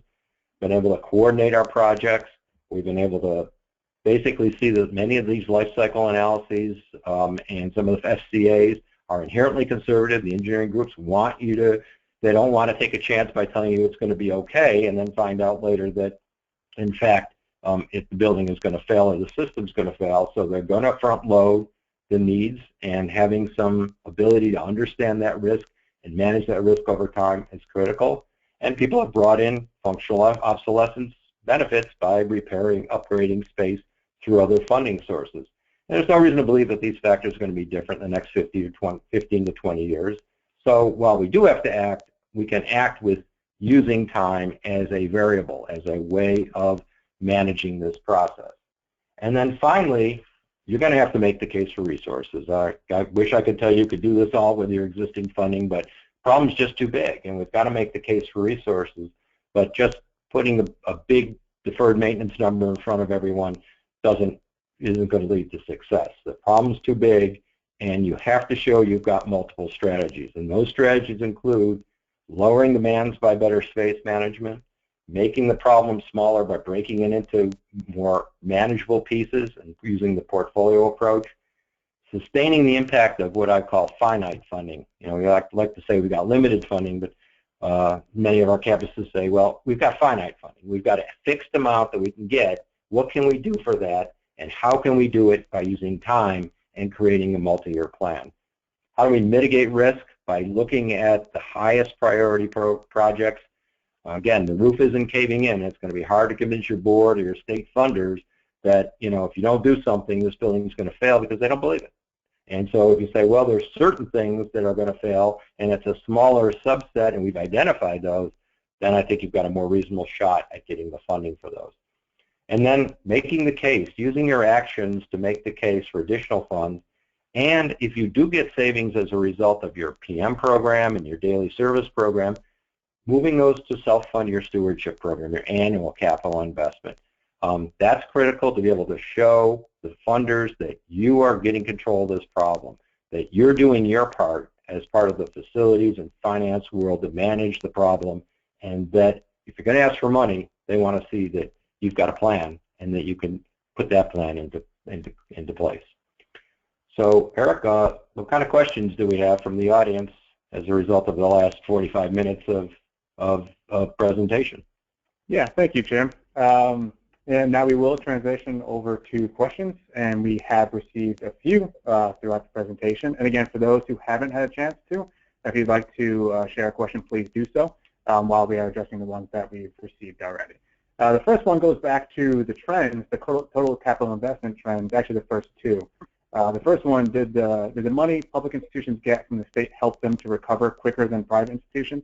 been able to coordinate our projects. We've been able to basically see that many of these life cycle analyses and some of the FCAs are inherently conservative. The engineering groups want you to, they don't want to take a chance by telling you it's going to be okay and then find out later that, in fact, if the building is going to fail or the system's going to fail. So they're going to front load the needs, and having some ability to understand that risk and manage that risk over time is critical. And people have brought in functional obsolescence benefits by repairing, upgrading space through other funding sources. And there's no reason to believe that these factors are going to be different in the next 15 to 20 years. So while we do have to act, we can act with using time as a variable, as a way of managing this process. And then finally, you're going to have to make the case for resources. I wish I could tell you could do this all with your existing funding, but the problem's just too big, and we've got to make the case for resources. But just putting a big deferred maintenance number in front of everyone isn't going to lead to success. The problem's too big, and you have to show you've got multiple strategies. And those strategies include lowering demands by better space management, making the problem smaller by breaking it into more manageable pieces and using the portfolio approach, sustaining the impact of what I call finite funding. You know, we like to say we got limited funding, but many of our campuses say, well, we've got finite funding. We've got a fixed amount that we can get. What can we do for that, and how can we do it by using time and creating a multi-year plan? How do we mitigate risk? By looking at the highest priority projects. Again, the roof isn't caving in. It's going to be hard to convince your board or your state funders that, you know, if you don't do something, this building is going to fail, because they don't believe it. And so if you say, well, there's certain things that are going to fail, and it's a smaller subset, and we've identified those, then I think you've got a more reasonable shot at getting the funding for those. And then making the case, using your actions to make the case for additional funds. And if you do get savings as a result of your PM program and your daily service program, moving those to self-fund your stewardship program, your annual capital investment. That's critical to be able to show the funders that you are getting control of this problem, that you're doing your part as part of the facilities and finance world to manage the problem, and that if you're going to ask for money, they want to see that you've got a plan and that you can put that plan into place. So, Eric, what kind of questions do we have from the audience as a result of the last 45 minutes of presentation?
Yeah, thank you, Jim. And now we will transition over to questions, and we have received a few throughout the presentation. And again, for those who haven't had a chance to, if you'd like to share a question, please do so while we are addressing the ones that we've received already. The first one goes back to the trends, the total capital investment trends, actually the first two. The first one, did the money public institutions get from the state help them to recover quicker than private institutions?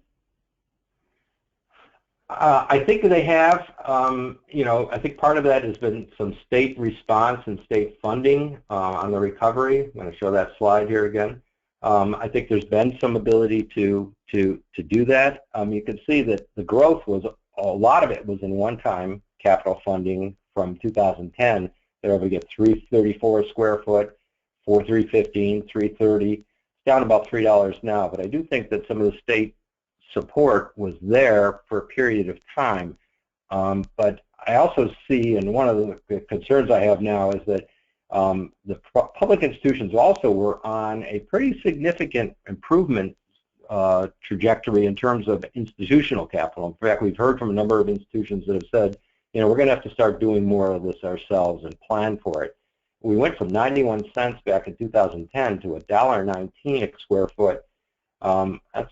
I think they have. You know, I think part of that has been some state response and state funding on the recovery. I'm going to show that slide here again. I think there's been some ability to do that. You can see that the growth was, a lot of it was in one-time capital funding from 2010. They're able to get 334 a square foot, 315, 330. It's down about $3 now, but I do think that some of the state support was there for a period of time. But I also see, and one of the concerns I have now is that the public institutions also were on a pretty significant improvement trajectory in terms of institutional capital. In fact, we've heard from a number of institutions that have said, you know, we're going to have to start doing more of this ourselves and plan for it. We went from 91 cents back in 2010 to $1.19 a square foot. That's,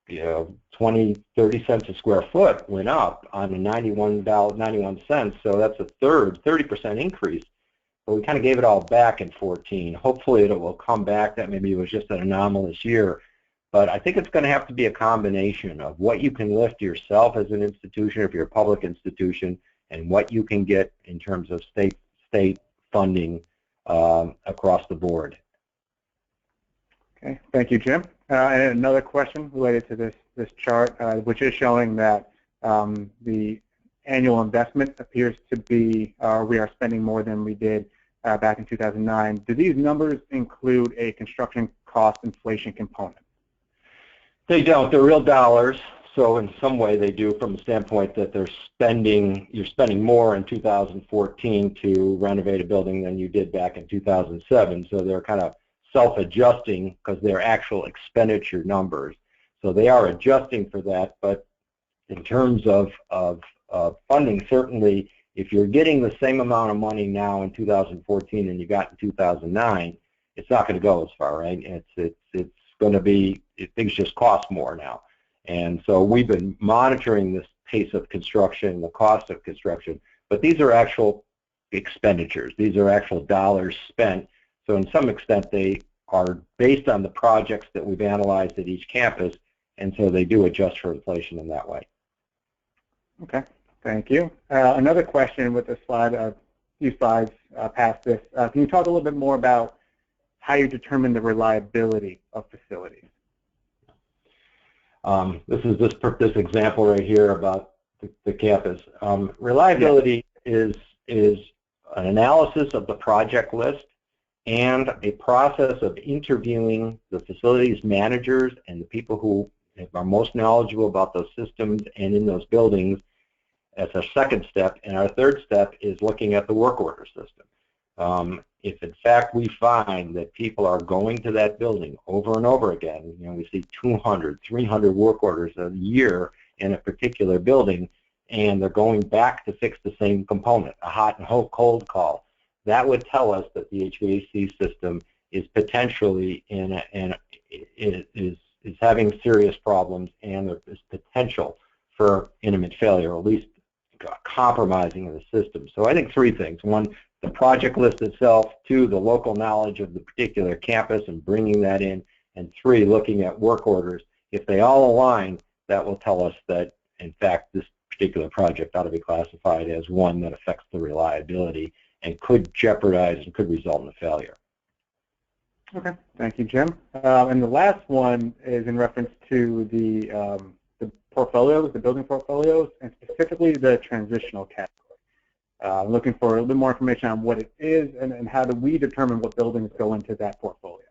you know, 20, 30 cents a square foot went up on a 91 cents, so that's a 30% increase. But we kind of gave it all back in 14. Hopefully it will come back. That maybe was just an anomalous year. But I think it's going to have to be a combination of what you can lift yourself as an institution, if you're a public institution, and what you can get in terms of state funding across the board.
Okay, thank you, Jim. And another question related to this chart, which is showing that the annual investment appears to be, we are spending more than we did back in 2009. Do these numbers include a construction cost inflation component?
They don't. They're real dollars. So in some way they do, from the standpoint that you're spending more in 2014 to renovate a building than you did back in 2007. So they're kind of self-adjusting because they're actual expenditure numbers. So they are adjusting for that. But in terms of funding, certainly if you're getting the same amount of money now in 2014 than you got in 2009, it's not going to go as far, right? It's going to be, things just cost more now. And so we've been monitoring this pace of construction, the cost of construction, but these are actual expenditures. These are actual dollars spent. So in some extent they are based on the projects that we've analyzed at each campus, and so they do adjust for inflation in that way.
Okay, thank you. Another question with the slide, a few slides past this. Can you talk a little bit more about how you determine the reliability of facilities?
This is this example right here about the campus. Reliability is an analysis of the project list and a process of interviewing the facilities managers and the people who are most knowledgeable about those systems and in those buildings. That's our second step. And our third step is looking at the work order system. If in fact we find that people are going to that building over and over again, we see 200, 300 work orders a year in a particular building, and they're going back to fix the same component, a hot and cold call, that would tell us that the HVAC system is potentially is having serious problems, and there is potential for imminent failure, or at least compromising of the system. So I think three things. One, the project list itself. Two, the local knowledge of the particular campus and bringing that in. And three, looking at work orders. If they all align, that will tell us that, in fact, this particular project ought to be classified as one that affects the reliability and could jeopardize and could result in a failure.
Okay, thank you, Jim. And the last one is in reference to the portfolios, the building portfolios, and specifically the transitional category. I'm looking for a little bit more information on what it is and how do we determine what buildings go into that portfolio.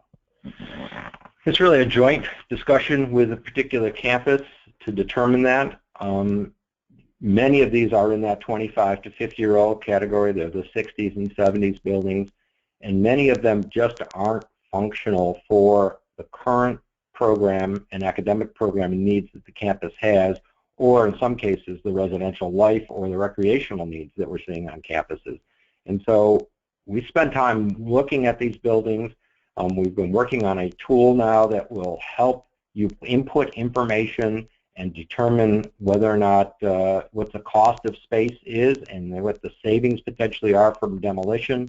It's really a joint discussion with a particular campus to determine that. Many of these are in that 25 to 50-year-old category. They're the 60s and 70s buildings, and many of them just aren't functional for the current program and academic program needs that the campus has, or in some cases the residential life or the recreational needs that we're seeing on campuses. And so we spend time looking at these buildings. We've been working on a tool now that will help you input information and determine whether or not what the cost of space is and what the savings potentially are from demolition.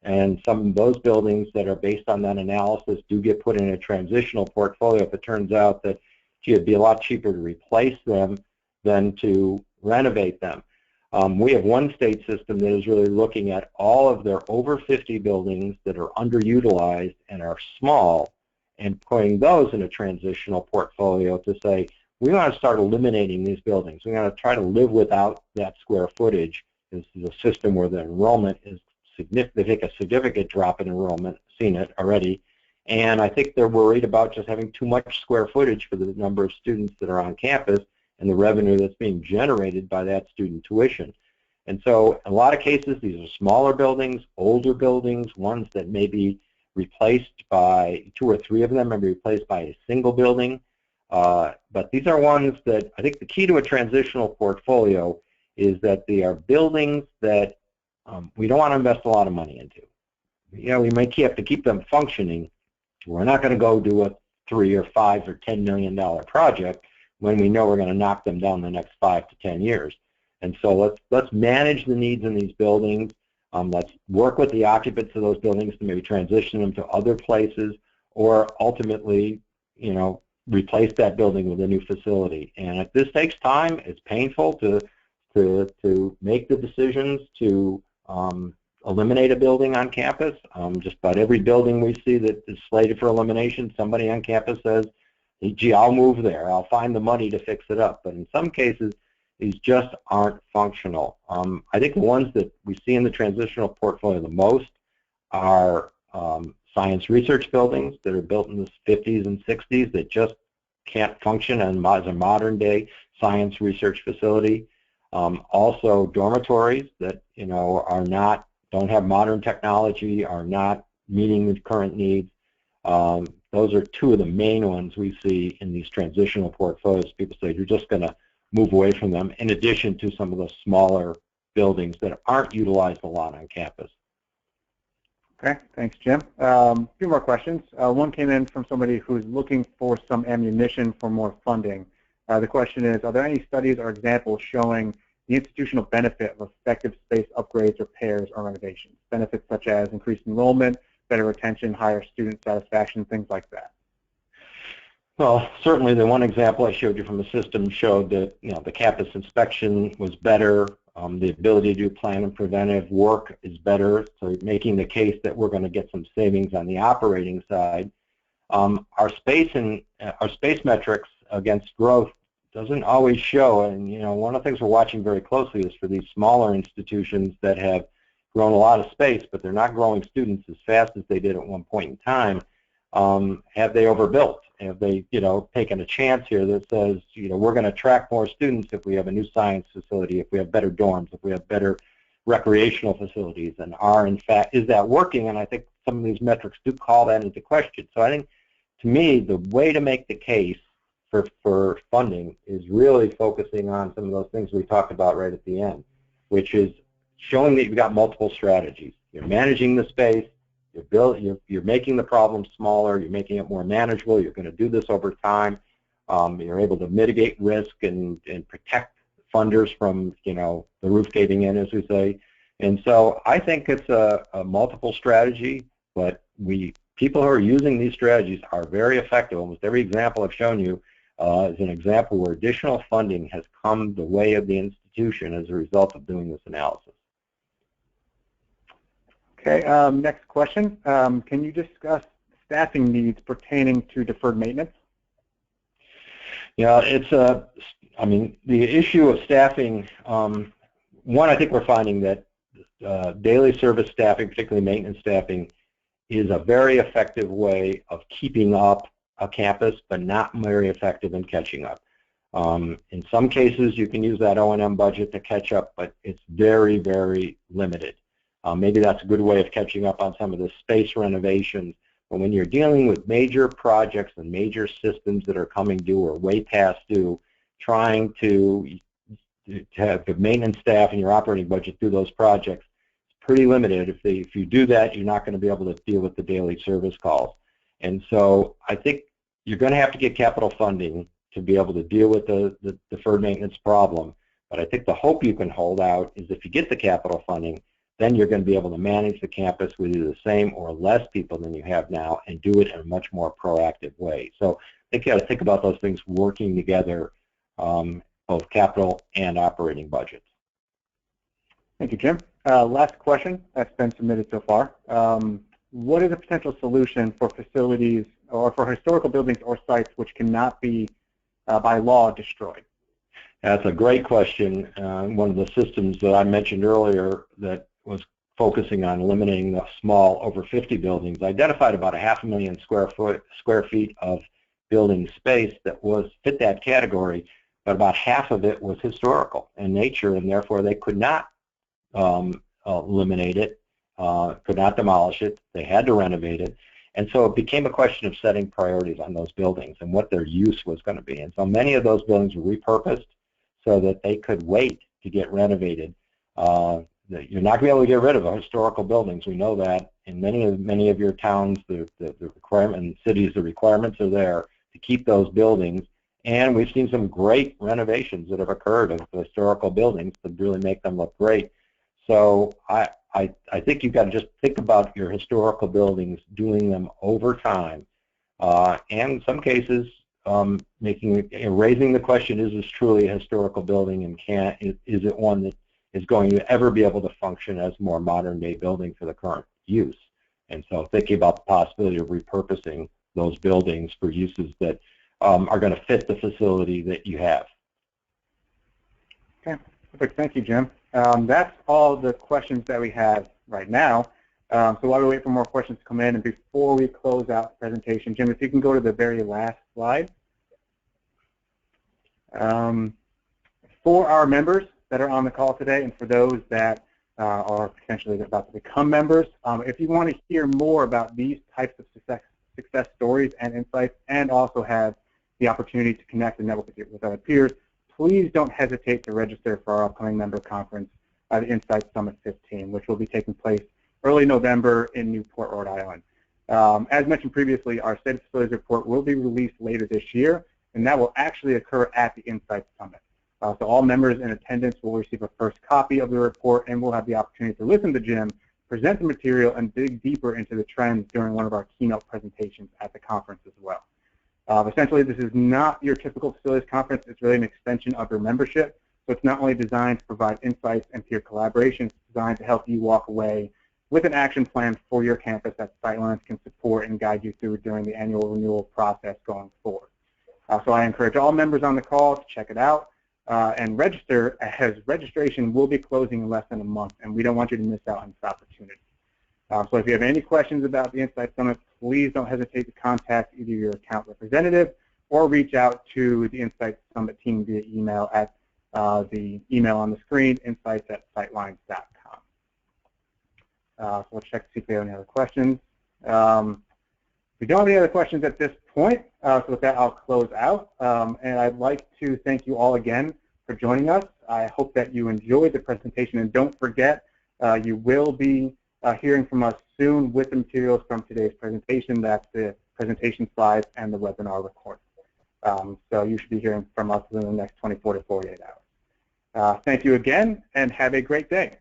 And some of those buildings that are based on that analysis do get put in a transitional portfolio if it turns out that, gee, it'd be a lot cheaper to replace them than to renovate them. We have one state system that is really looking at all of their over 50 buildings that are underutilized and are small and putting those in a transitional portfolio to say, we want to start eliminating these buildings. We want to try to live without that square footage. This is a system where the enrollment is significant. They take a significant drop in enrollment, seen it already, and I think they're worried about just having too much square footage for the number of students that are on campus and the revenue that's being generated by that student tuition. And so in a lot of cases, these are smaller buildings, older buildings, ones that may be replaced by, 2 or 3 of them may be replaced by a single building. But these are ones that I think the key to a transitional portfolio is that they are buildings that we don't want to invest a lot of money into. We may have to keep them functioning. We're not going to go do a $3 or $5 or $10 million project when we know we're going to knock them down the next 5 to 10 years. And so let's manage the needs in these buildings. Let's work with the occupants of those buildings to maybe transition them to other places, or ultimately, replace that building with a new facility. And if this takes time, it's painful to make the decisions to eliminate a building on campus. Just about every building we see that is slated for elimination, somebody on campus says, gee, I'll move there. I'll find the money to fix it up. But in some cases, these just aren't functional. I think the ones that we see in the transitional portfolio the most are science research buildings that are built in the 50s and 60s that just can't function as a modern-day science research facility. Also dormitories that don't have modern technology, are not meeting the current needs. Those are 2 of the main ones we see in these transitional portfolios. People say you're just going to move away from them, in addition to some of the smaller buildings that aren't utilized a lot on campus.
Okay, thanks, Jim. A few more questions. One came in from somebody who's looking for some ammunition for more funding. The question is, are there any studies or examples showing the institutional benefit of effective space upgrades, repairs, or renovations? Benefits such as increased enrollment, better retention, higher student satisfaction, things like that.
Well, certainly the one example I showed you from the system showed that the campus inspection was better. The ability to do plan and preventive work is better, so making the case that we're going to get some savings on the operating side. Our space metrics against growth doesn't always show, and one of the things we're watching very closely is for these smaller institutions that have grown a lot of space, but they're not growing students as fast as they did at one point in time. Have they overbuilt? Have they, taken a chance here that says, we're going to attract more students if we have a new science facility, if we have better dorms, if we have better recreational facilities, and in fact, is that working? And I think some of these metrics do call that into question. So I think, to me, the way to make the case for funding is really focusing on some of those things we talked about right at the end, which is showing that you've got multiple strategies. You're managing the space, you're making the problem smaller, you're making it more manageable, you're going to do this over time, you're able to mitigate risk and protect funders from, the roof caving in, as we say. And so I think it's a multiple strategy, but people who are using these strategies are very effective. Almost every example I've shown you is an example where additional funding has come the way of the institution as a result of doing this analysis.
Okay, next question. Can you discuss staffing needs pertaining to deferred maintenance?
Yeah, the issue of staffing, one, I think we're finding that daily service staffing, particularly maintenance staffing, is a very effective way of keeping up a campus, but not very effective in catching up. In some cases, you can use that O&M budget to catch up, but it's very, very limited. Maybe that's a good way of catching up on some of the space renovations, but when you're dealing with major projects and major systems that are coming due or way past due, trying to have the maintenance staff and your operating budget do those projects, it's pretty limited. If you do that, you're not going to be able to deal with the daily service calls. And so I think you're going to have to get capital funding to be able to deal with the deferred maintenance problem. But I think the hope you can hold out is if you get the capital funding, then you're going to be able to manage the campus with either the same or less people than you have now and do it in a much more proactive way. So I think you got to think about those things working together, both capital and operating budgets.
Thank you, Jim. Last question that's been submitted so far. What is a potential solution for facilities or for historical buildings or sites which cannot be, by law, destroyed?
That's a great question. One of the systems that I mentioned earlier that was focusing on eliminating the small over 50 buildings identified about 500,000 square feet of building space that fit that category, but about half of it was historical in nature, and therefore they could not eliminate it, could not demolish it. They had to renovate it. And so it became a question of setting priorities on those buildings and what their use was going to be. And so many of those buildings were repurposed so that they could wait to get renovated. You're not going to be able to get rid of historical buildings. We know that. In many of your towns, the requirement, and cities, the requirements are there to keep those buildings. And we've seen some great renovations that have occurred of historical buildings to really make them look great. So I think you've got to just think about your historical buildings, doing them over time, and in some cases, raising the question: is this truly a historical building, and is it one that is going to ever be able to function as a more modern-day building for the current use? And so, thinking about the possibility of repurposing those buildings for uses that are going to fit the facility that you have.
Okay, perfect. Thank you, Jim. That's all the questions that we have right now. So while we wait for more questions to come in, and before we close out the presentation, Jim, if you can go to the very last slide. For our members that are on the call today, and for those that are potentially about to become members, if you want to hear more about these types of success stories and insights, and also have the opportunity to connect and network with other peers, please don't hesitate to register for our upcoming member conference, the Insight Summit 15, which will be taking place early November in Newport, Rhode Island. As mentioned previously, our State of Facilities report will be released later this year, and that will actually occur at the Insight Summit. So all members in attendance will receive a first copy of the report, and will have the opportunity to listen to Jim present the material and dig deeper into the trends during one of our keynote presentations at the conference as well. Essentially, this is not your typical facilities conference. It's really an extension of your membership. So it's not only designed to provide insights and peer collaboration, it's designed to help you walk away with an action plan for your campus that Sightlines can support and guide you through during the annual renewal process going forward. So I encourage all members on the call to check it out and register, as registration will be closing in less than a month, and we don't want you to miss out on this opportunity. So if you have any questions about the Insight Summit, please don't hesitate to contact either your account representative or reach out to the Insight Summit team via email at the email on the screen, insights@sightlines.com. So we'll check to see if we have any other questions. We don't have any other questions at this point, so with that, I'll close out. And I'd like to thank you all again for joining us. I hope that you enjoyed the presentation, and don't forget, you will be hearing from us soon with the materials from today's presentation. That's the presentation slides and the webinar recording. So you should be hearing from us within the next 24 to 48 hours. Thank you again, and have a great day.